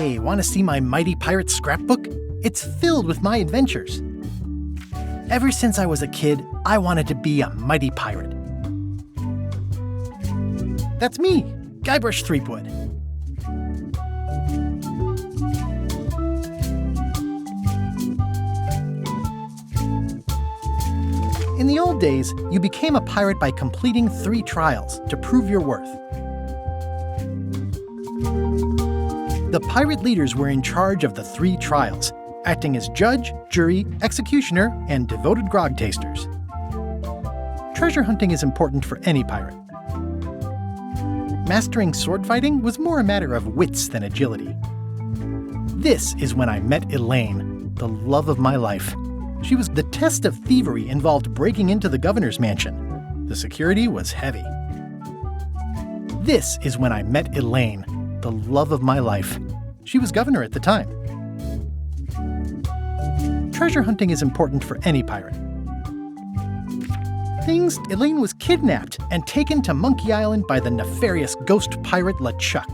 Hey, want to see my mighty pirate scrapbook? It's filled with my adventures. Ever since I was a kid, I wanted to be a mighty pirate. That's me, Guybrush Threepwood. In the old days, you became a pirate by completing 3 trials to prove your worth. The pirate leaders were in charge of the 3 trials, acting as judge, jury, executioner, and devoted grog tasters. Treasure hunting is important for any pirate. Mastering sword fighting was more a matter of wits than agility. This is when I met Elaine, the love of my life. The test of thievery involved breaking into the governor's mansion. The security was heavy. This is when I met Elaine, the love of my life. She was governor at the time. Treasure hunting is important for any pirate. Elaine was kidnapped and taken to Monkey Island by the nefarious ghost pirate LeChuck.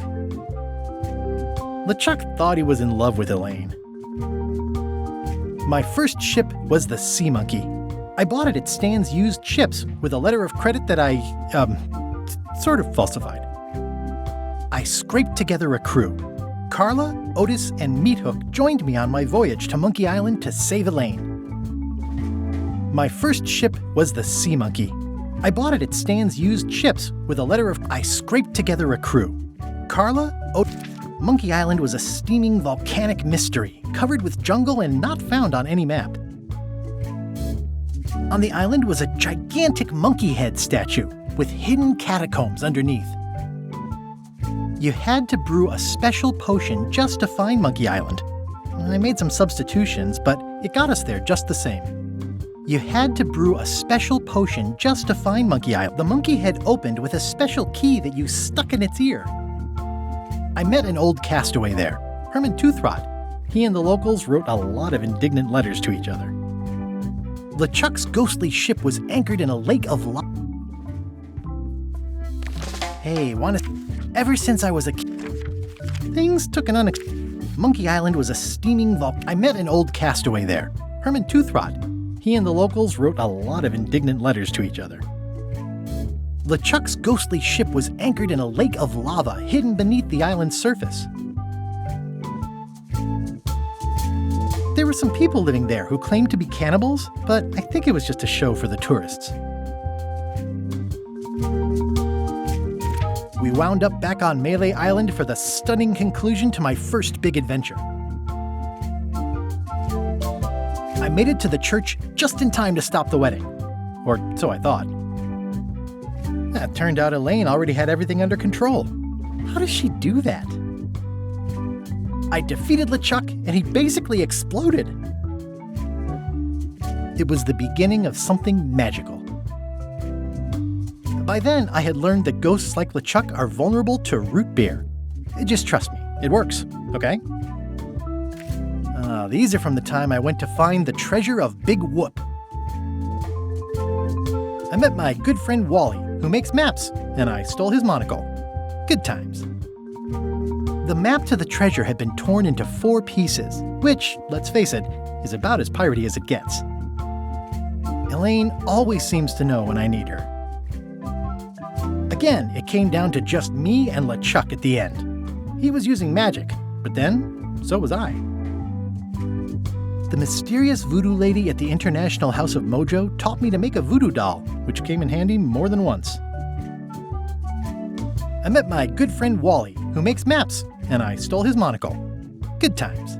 LeChuck thought he was in love with Elaine. My first ship was the Sea Monkey. I bought it at Stan's used ships with a letter of credit that I, sort of falsified. I scraped together a crew. Carla, Otis, and Meathook joined me on my voyage to Monkey Island to save Elaine. My first ship was the Sea Monkey. I bought it at Stan's used ships with a letter of... I scraped together a crew. Carla, Otis... Monkey Island was a steaming volcanic mystery, covered with jungle and not found on any map. On the island was a gigantic monkey head statue with hidden catacombs underneath. You had to brew a special potion just to find Monkey Island. I made some substitutions, but it got us there just the same. You had to brew a special potion just to find Monkey Island. The monkey head opened with a special key that you stuck in its ear. I met an old castaway there, Herman Toothrot. He and the locals wrote a lot of indignant letters to each other. LeChuck's ghostly ship was anchored in a lake of lava. Hey, ever since I was a kid, things took an Monkey Island was a steaming I met an old castaway there, Herman Toothrot. He and the locals wrote a lot of indignant letters to each other. LeChuck's ghostly ship was anchored in a lake of lava hidden beneath the island's surface. There were some people living there who claimed to be cannibals, but I think it was just a show for the tourists. We wound up back on Melee Island for the stunning conclusion to my first big adventure. I made it to the church just in time to stop the wedding. Or so I thought. It turned out Elaine already had everything under control. How does she do that? I defeated LeChuck, and he basically exploded. It was the beginning of something magical. By then, I had learned that ghosts like LeChuck are vulnerable to root beer. Just trust me, it works, okay? These are from the time I went to find the treasure of Big Whoop. I met my good friend Wally, who makes maps, and I stole his monocle. Good times. The map to the treasure had been torn into 4 pieces, which, let's face it, is about as piratey as it gets. Elaine always seems to know when I need her. Again, it came down to just me and LeChuck at the end. He was using magic, but then, so was I. The mysterious voodoo lady at the International House of Mojo taught me to make a voodoo doll, which came in handy more than once. I met my good friend Wally, who makes maps, and I stole his monocle. Good times.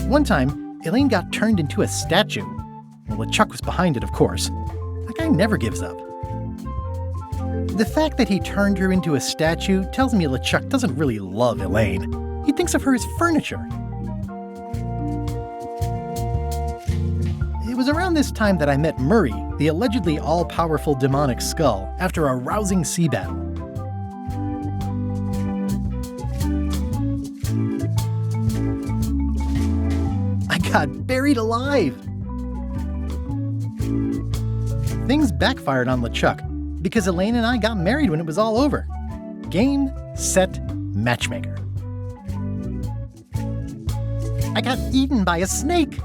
One time, Elaine got turned into a statue. Well, LeChuck was behind it, of course. That guy never gives up. The fact that he turned her into a statue tells me LeChuck doesn't really love Elaine. He thinks of her as furniture. It was around this time that I met Murray, the allegedly all-powerful demonic skull, after a rousing sea battle. I got buried alive! Things backfired on LeChuck, because Elaine and I got married when it was all over. Game, set, matchmaker. I got eaten by a snake.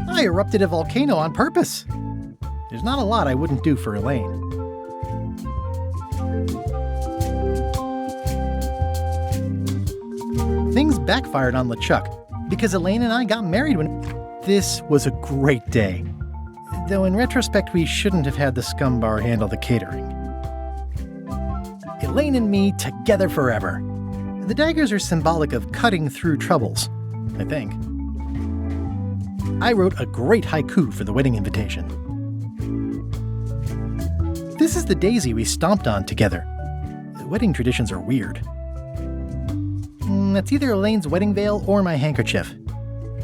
I erupted a volcano on purpose. There's not a lot I wouldn't do for Elaine. Things backfired on LeChuck because Elaine and I got married when... This was a great day. Though in retrospect, we shouldn't have had the scum bar handle the catering. Elaine and me together forever. The daggers are symbolic of cutting through troubles, I think. I wrote a great haiku for the wedding invitation. This is the daisy we stomped on together. Wedding traditions are weird. That's either Elaine's wedding veil or my handkerchief.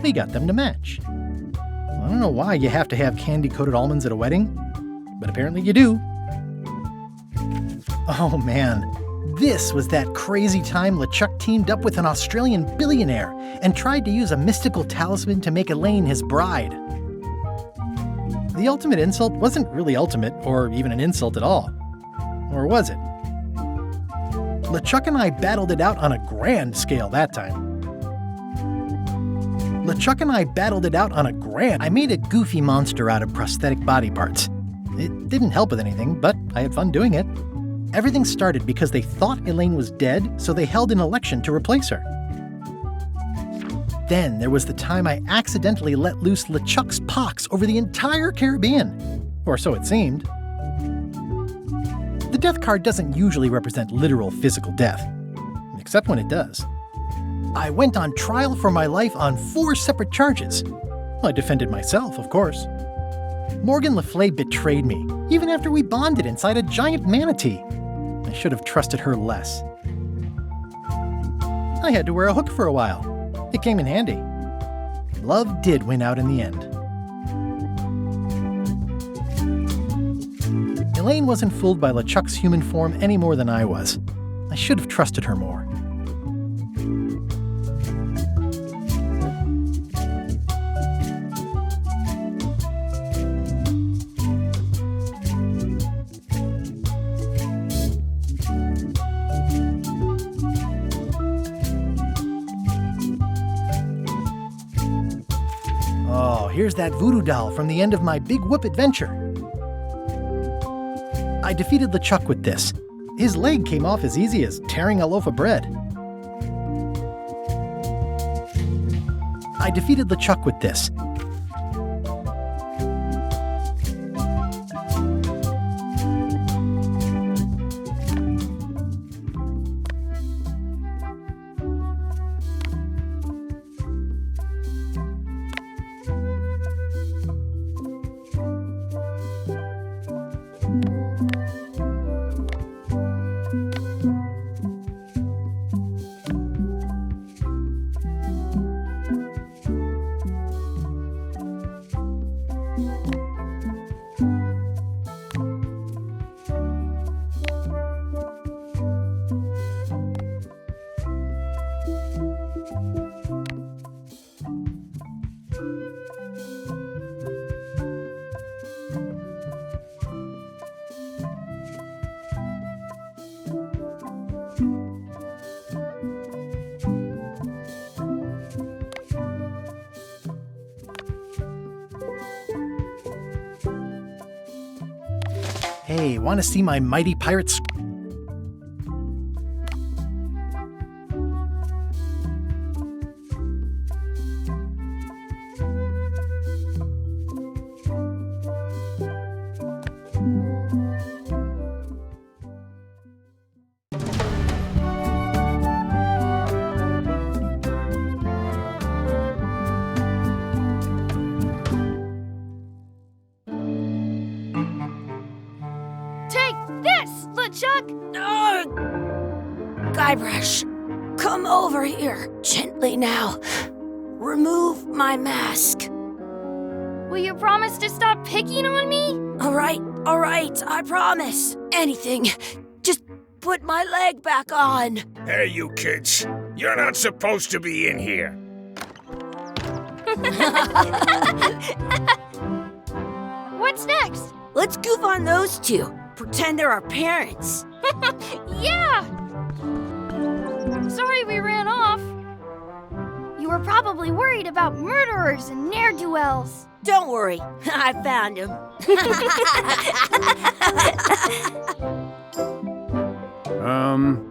We got them to match. I don't know why you have to have candy-coated almonds at a wedding, but apparently you do. Oh man, this was that crazy time LeChuck teamed up with an Australian billionaire and tried to use a mystical talisman to make Elaine his bride. The ultimate insult wasn't really ultimate or even an insult at all. Or was it? LeChuck and I battled it out on a grand scale that time. I made a goofy monster out of prosthetic body parts. It didn't help with anything, but I had fun doing it. Everything started because they thought Elaine was dead, so they held an election to replace her. Then there was the time I accidentally let loose LeChuck's pox over the entire Caribbean. Or so it seemed. The death card doesn't usually represent literal physical death, except when it does. I went on trial for my life on 4 separate charges. I defended myself, of course. Morgan Le Fay betrayed me, even after we bonded inside a giant manatee. I should have trusted her less. I had to wear a hook for a while. It came in handy. Love did win out in the end. Elaine wasn't fooled by LeChuck's human form any more than I was. I should have trusted her more. Oh, here's that voodoo doll from the end of my Big Whoop adventure. I defeated LeChuck with this. His leg came off as easy as tearing a loaf of bread. I defeated LeChuck with this. Hey, want to see my mighty pirates? Guybrush, come over here, gently now. Remove my mask. Will you promise to stop picking on me? All right, I promise. Anything. Just put my leg back on. Hey, you kids. You're not supposed to be in here. What's next? Let's goof on those two. pretend they're our parents. Yeah! Sorry we ran off. You were probably worried about murderers and ne'er-do-wells. Don't worry, I found him.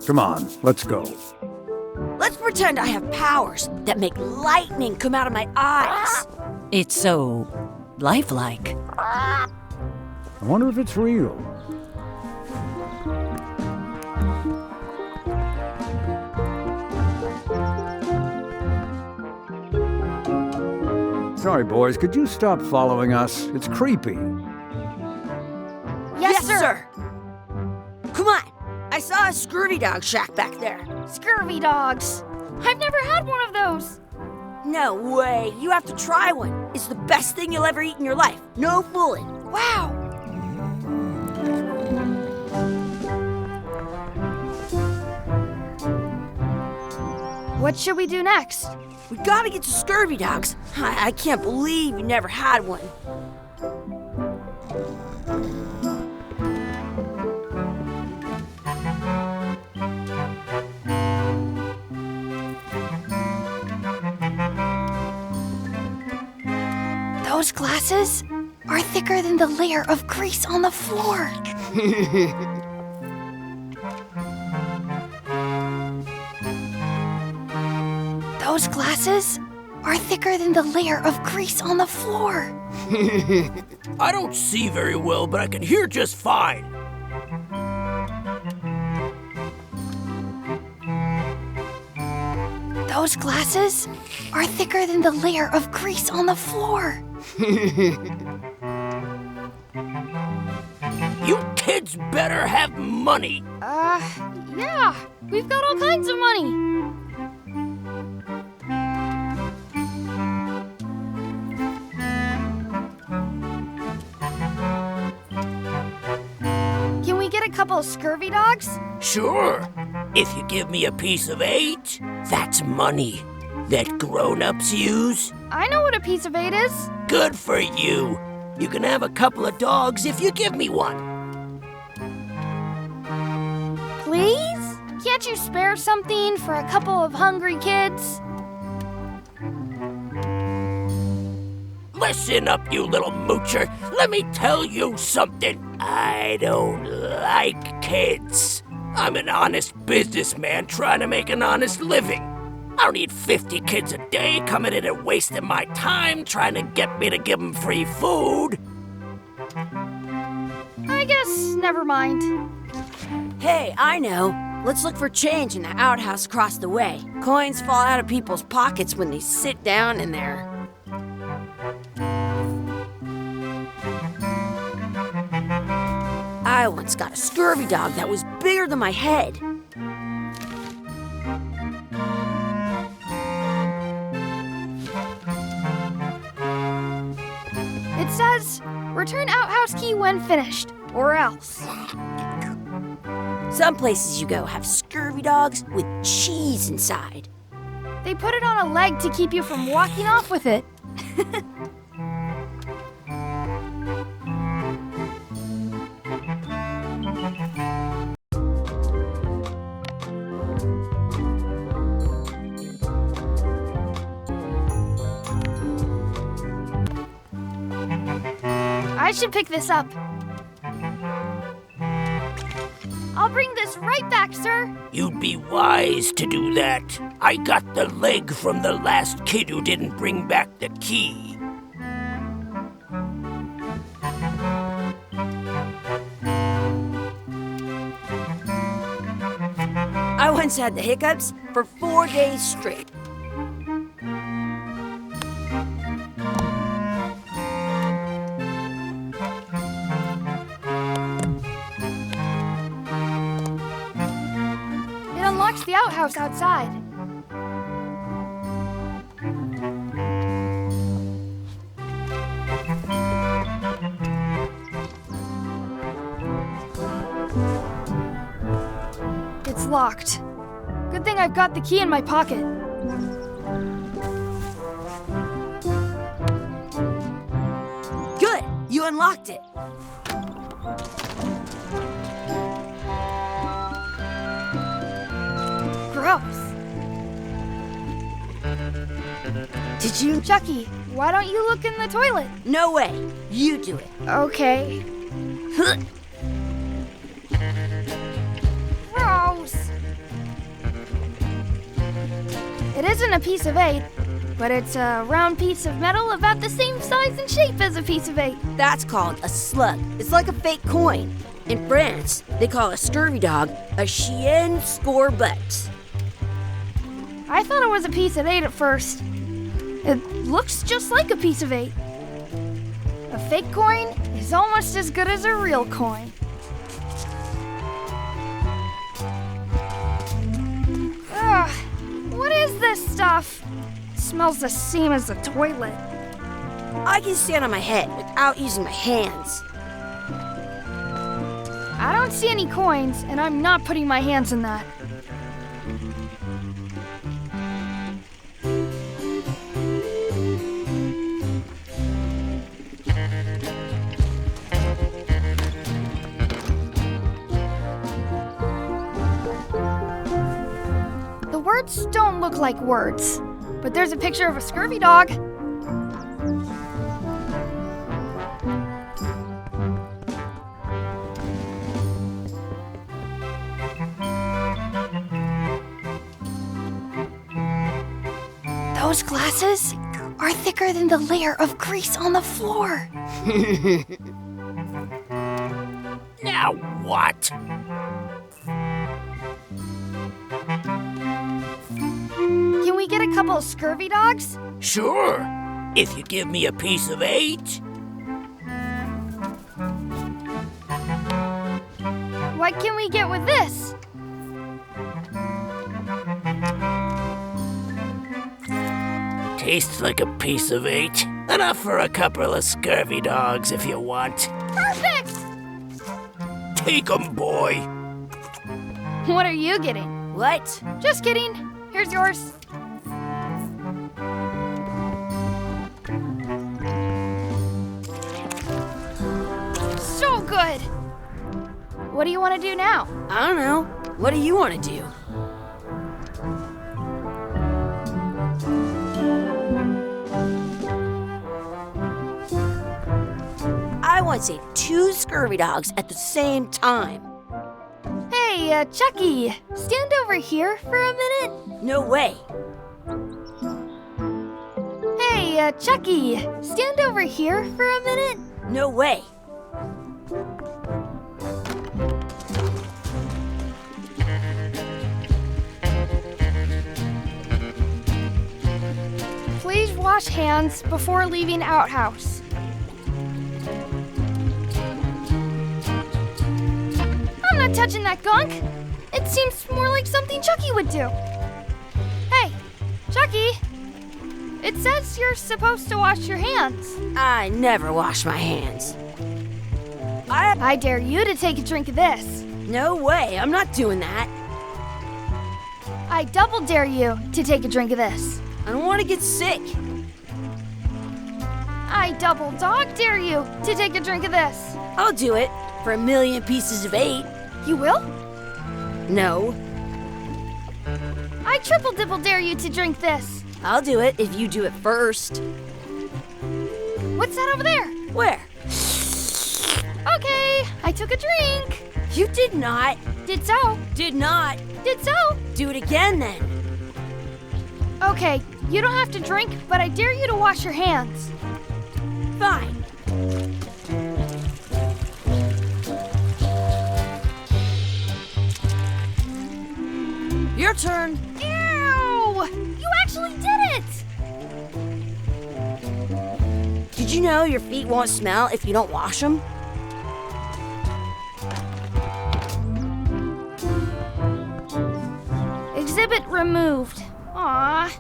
Come on, let's go. Let's pretend I have powers that make lightning come out of my eyes. It's so lifelike. I wonder if it's real. Sorry, boys, could you stop following us? It's creepy. Yes, sir. Come on, I saw a scurvy dog shack back there. Scurvy dogs. I've never had one of those. No way, you have to try one. It's the best thing you'll ever eat in your life. No fooling. Wow. What should we do next? We gotta get to scurvy dogs. I can't believe you never had one. Those glasses are thicker than the layer of grease on the floor. Those glasses are thicker than the layer of grease on the floor. I don't see very well, but I can hear just fine. Those glasses are thicker than the layer of grease on the floor. You kids better have money. Yeah. We've got all kinds of money. Can we get a couple of scurvy dogs? Sure. If you give me a piece of 8, that's money that grown-ups use. I know what a piece of 8 is. Good for you. You can have a couple of dogs if you give me one. Please? Can't you spare something for a couple of hungry kids? Listen up, you little moocher. Let me tell you something. I don't like kids. I'm an honest businessman trying to make an honest living. I don't need 50 kids a day coming in and wasting my time trying to get me to give them free food. I guess never mind. Hey, I know. Let's look for change in the outhouse across the way. Coins fall out of people's pockets when they sit down in there. I once got a scurvy dog that was bigger than my head. It says, return outhouse key when finished, or else. Some places you go have scurvy dogs with cheese inside. They put it on a leg to keep you from walking off with it. I should pick this up. I'll bring this right back, sir. You'd be wise to do that. I got the leg from the last kid who didn't bring back the key. I once had the hiccups for 4 days straight. It unlocks the outhouse outside. It's locked. Good thing I've got the key in my pocket. Good, you unlocked it. Did you? Chucky, why don't you look in the toilet? No way. You do it. Okay. Gross. It isn't a piece of 8, but it's a round piece of metal about the same size and shape as a piece of 8. That's called a slug. It's like a fake coin. In France, they call a scurvy dog a chien scorbut. I thought it was a piece of 8 at first. It looks just like a piece of 8. A fake coin is almost as good as a real coin. Ugh, what is this stuff? It smells the same as the toilet. I can stand on my head without using my hands. I don't see any coins, and I'm not putting my hands in that. The words don't look like words, but there's a picture of a scurvy dog. Those glasses are thicker than the layer of grease on the floor. Now what? Can we get a couple of scurvy dogs? Sure, if you give me a piece of 8. What can we get with this? Tastes like a piece of 8. Enough for a couple of scurvy dogs if you want. Perfect! Take 'em, boy. What are you getting? What? Just kidding. Here's yours. So good. What do you want to do now? I don't know. What do you want to do? I want to save 2 scurvy dogs at the same time. Hey, Chucky, stand over here for a minute. No way. Hey, Chucky, stand over here for a minute. No way. Please wash hands before leaving outhouse. I'm not touching that gunk. It seems more like something Chucky would do. Hey, Chucky, it says you're supposed to wash your hands. I never wash my hands. I dare you to take a drink of this. No way. I'm not doing that. I double dare you to take a drink of this. I don't want to get sick. I double dog dare you to take a drink of this. I'll do it for 1,000,000 pieces of 8. You will? No. I triple dibble dare you to drink this. I'll do it if you do it first. What's that over there? Where? Okay, I took a drink. You did not. Did so. Did not. Did so. Do it again then. Okay, you don't have to drink, but I dare you to wash your hands. Fine. Your turn. Ew! You actually did it! Did you know your feet won't smell if you don't wash them? Exhibit removed. Aww.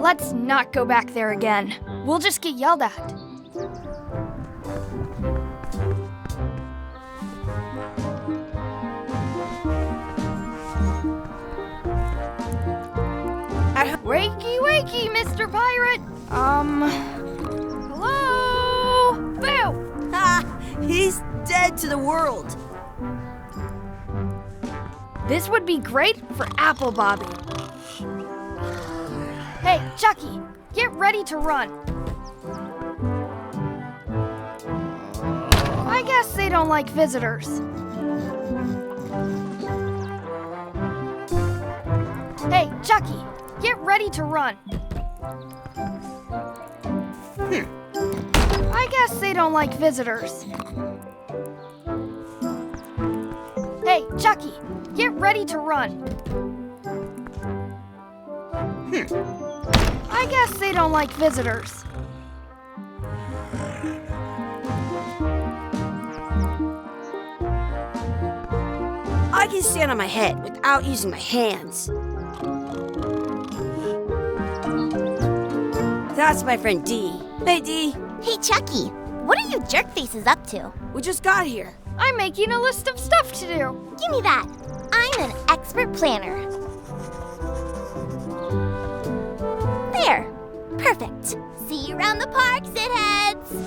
Let's not go back there again. We'll just get yelled at. Wakey, wakey, Mr. Pirate. Hello? Boo! Ha! He's dead to the world. This would be great for Apple Bobby. Hey, Chucky, get ready to run. I guess they don't like visitors. Hey, Chucky, get ready to run. I guess they don't like visitors. Hey, Chucky, get ready to run. I guess they don't like visitors. I can stand on my head without using my hands. That's my friend Dee. Hey, Dee. Hey, Chucky, what are you jerk faces up to? We just got here. I'm making a list of stuff to do. Give me that. I'm an expert planner. There. Perfect. See you around the park, shitheads.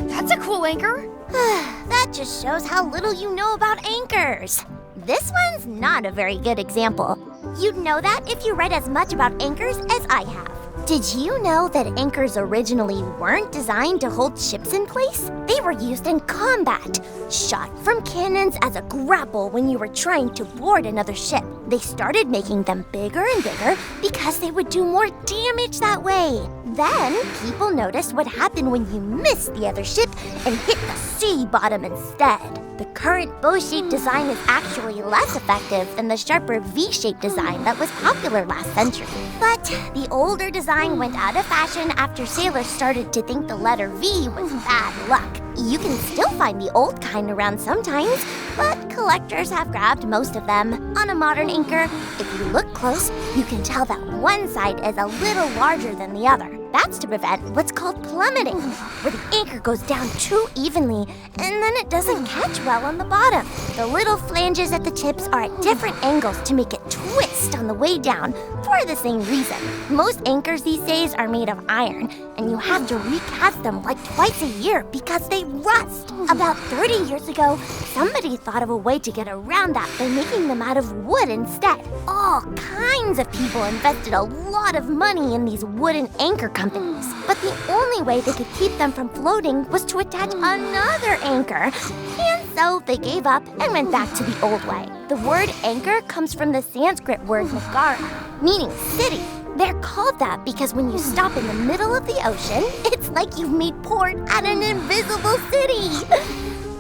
That's a cool anchor. That just shows how little you know about anchors. This one's not a very good example. You'd know that if you read as much about anchors as I have. Did you know that anchors originally weren't designed to hold ships in place? They were used in combat, shot from cannons as a grapple when you were trying to board another ship. They started making them bigger and bigger because they would do more damage that way. Then, people noticed what happened when you missed the other ship and hit the sea bottom instead. The current bow-shaped design is actually less effective than the sharper V-shaped design that was popular last century. But the older design went out of fashion after sailors started to think the letter V was bad luck. You can still find the old kind around sometimes, but collectors have grabbed most of them. On a modern anchor, if you look close, you can tell that one side is a little larger than the other. That's to prevent what's called plummeting, where the anchor goes down too evenly and then it doesn't catch well on the bottom. The little flanges at the tips are at different angles to make it twist on the way down for the same reason. Most anchors these days are made of iron, and you have to recast them like twice a year because they rust. About 30 years ago, somebody thought of a way to get around that by making them out of wood instead. All kinds of people invested a lot of money in these wooden anchor companies, but the only way they could keep them from floating was to attach another anchor, and so they gave up and went back to the old way. The word anchor comes from the Sanskrit word nagara, meaning city. They're called that because when you stop in the middle of the ocean, it's like you've made port at an invisible city.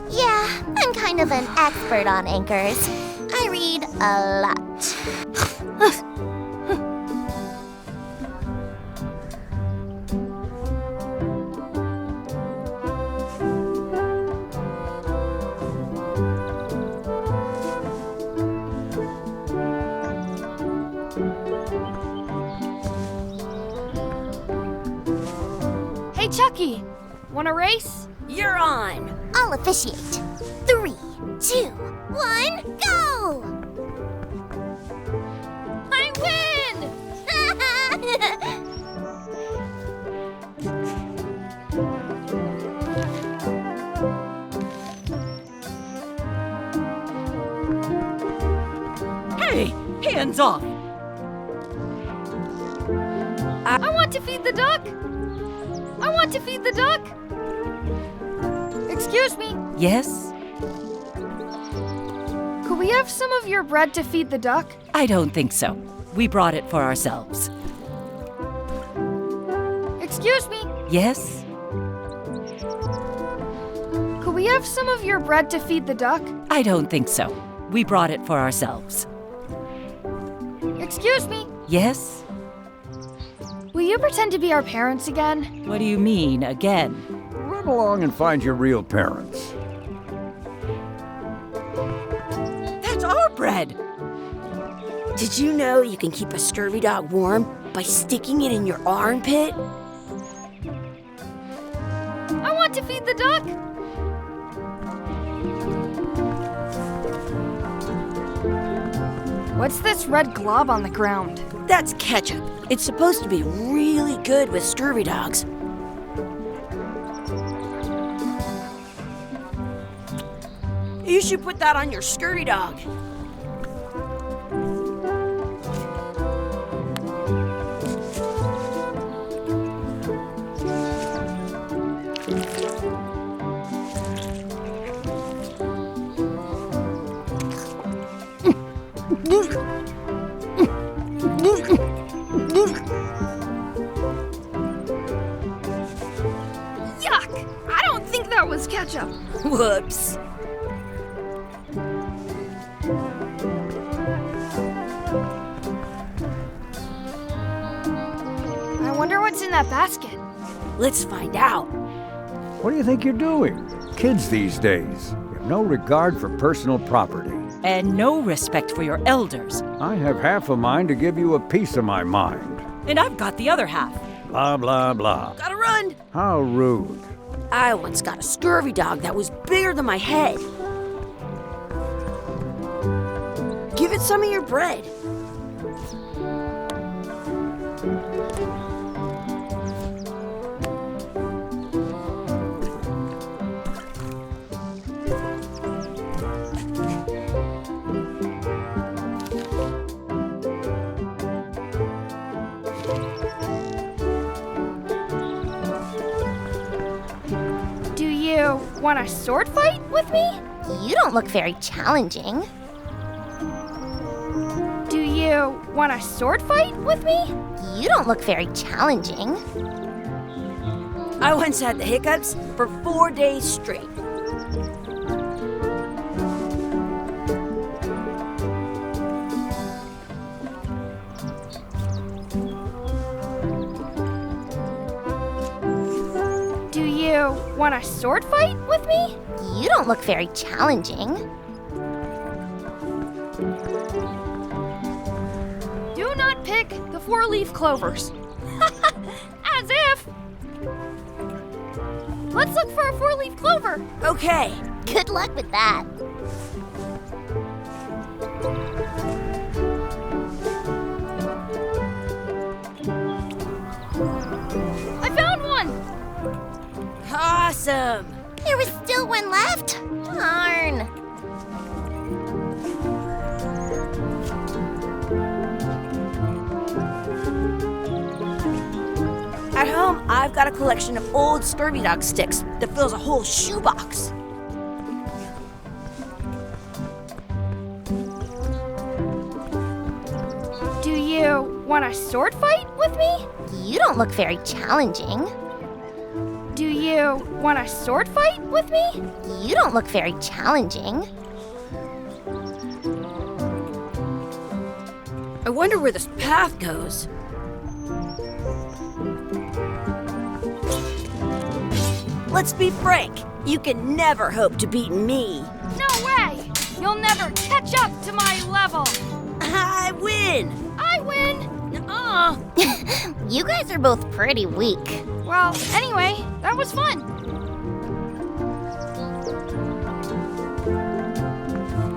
Yeah, I'm kind of an expert on anchors. I read a lot. Hey, Chucky, wanna race? You're on. I'll officiate. 3, 2, 1, go! I win! Hey, hands off. I want to feed the duck. I want to feed the duck. Excuse me. Yes? Could we have some of your bread to feed the duck? I don't think so. We brought it for ourselves. Excuse me. Yes? Could we have some of your bread to feed the duck? I don't think so. We brought it for ourselves. Excuse me. Yes? Will you pretend to be our parents again? What do you mean, again? Run along and find your real parents. That's our bread! Did you know you can keep a scurvy dog warm by sticking it in your armpit? I want to feed the duck! What's this red glob on the ground? That's ketchup. It's supposed to be really good with scurvy dogs. You should put that on your scurvy dog. Yuck! I don't think that was ketchup. Whoops. I wonder what's in that basket. Let's find out. What do you think you're doing? Kids these days have no regard for personal property. And no respect for your elders. I have half a mind to give you a piece of my mind. And I've got the other half. Blah, blah, blah. Gotta run. How rude. I once got a scurvy dog that was bigger than my head. Give it some of your bread. Do you want a sword fight with me? You don't look very challenging. Do you want a sword fight with me? You don't look very challenging. I once had the hiccups for 4 days straight. Do you want a sword fight with me? You don't look very challenging. Do not pick the four-leaf clovers. As if! Let's look for a four-leaf clover. Okay. Good luck with that. I found one! Awesome. There was still one left. Darn. At home, I've got a collection of old scurvy dog sticks that fills a whole shoebox. Do you want a sword fight with me? You don't look very challenging. Do you want a sword fight with me? You don't look very challenging. I wonder where this path goes. Let's be frank. You can never hope to beat me. No way! You'll never catch up to my level! I win. I win! Nuh-uh. You guys are both pretty weak. Well, anyway, that was fun.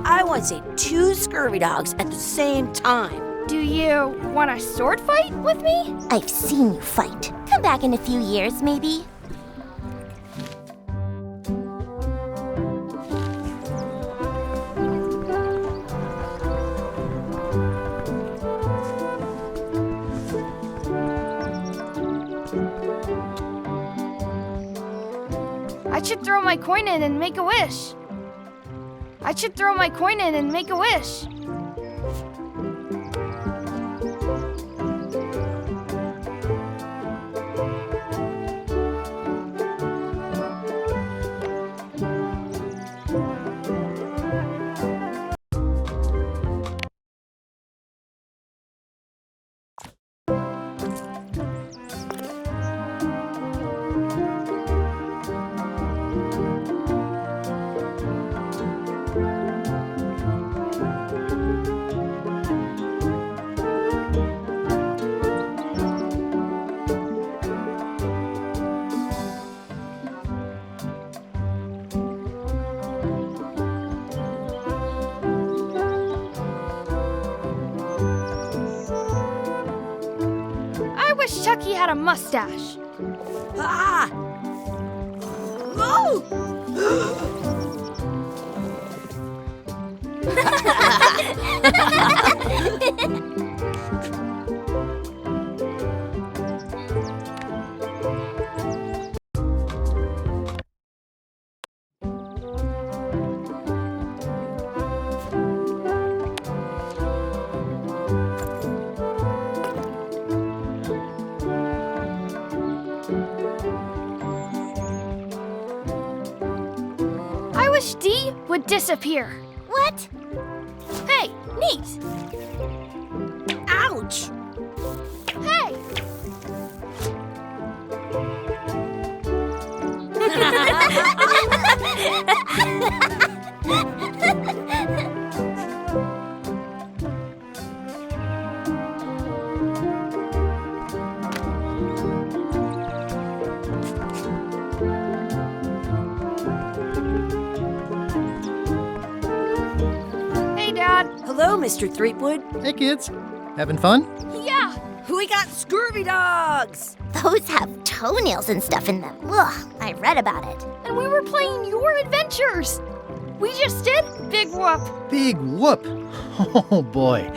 I once ate 2 scurvy dogs at the same time. Do you want a sword fight with me? I've seen you fight. Come back in a few years, maybe. I should throw my coin in and make a wish. I should throw my coin in and make a wish. wish Chucky had a mustache. Ah! Oh! I wish D would disappear. What? Hey, neat! Ouch! Hey! Hey, Dad. Hello, Mr. Threepwood. Hey, kids. Having fun? Yeah! We got Scurvy dogs! Those have toenails and stuff in them. Ugh, I read about it. And we were playing your adventures. We just did Big Whoop. Big whoop. Oh, boy.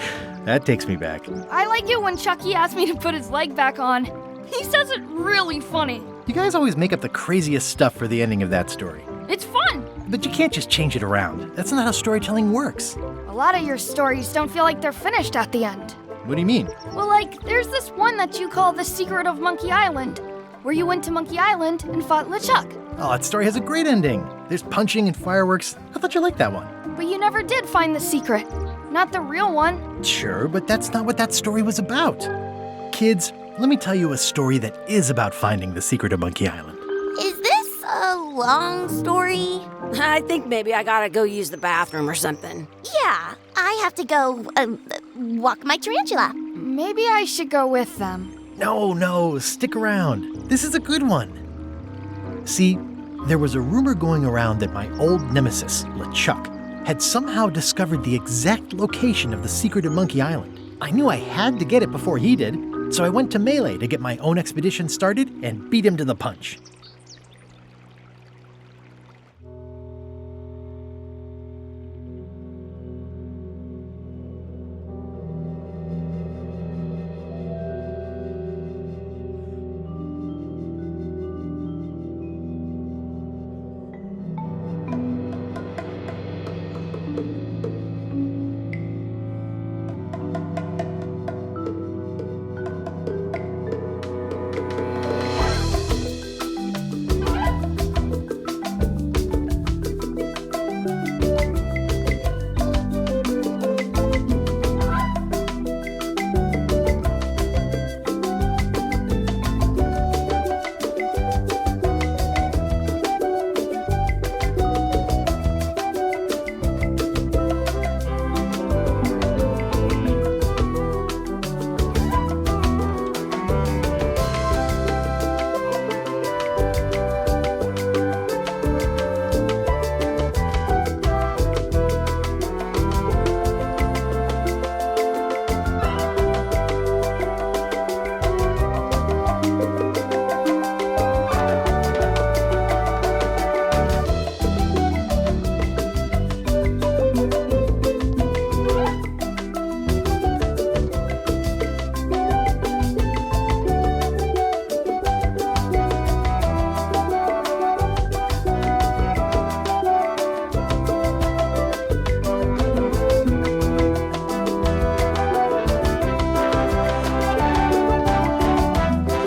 That takes me back. I like it when Chucky asked me to put his leg back on. He says it really funny. You guys always make up the craziest stuff for the ending of that story. It's fun. But you can't just change it around. That's not how storytelling works. A lot of your stories don't feel like they're finished at the end. What do you mean? Well, like, there's this one that you call The Secret of Monkey Island, where you went to Monkey Island and fought LeChuck. Oh, that story has a great ending. There's punching and fireworks. I thought you liked that one. But you never did find the secret. Not the real one. Sure, but that's not what that story was about. Kids, let me tell you a story that is about finding the secret of Monkey Island. Is this a long story? I think maybe I gotta go use the bathroom or something. Yeah, I have to go walk my tarantula. Maybe I should go with them. No, stick around. This is a good one. See, there was a rumor going around that my old nemesis, LeChuck, had somehow discovered the exact location of the secret of Monkey Island. I knew I had to get it before he did, so I went to Melee to get my own expedition started and beat him to the punch.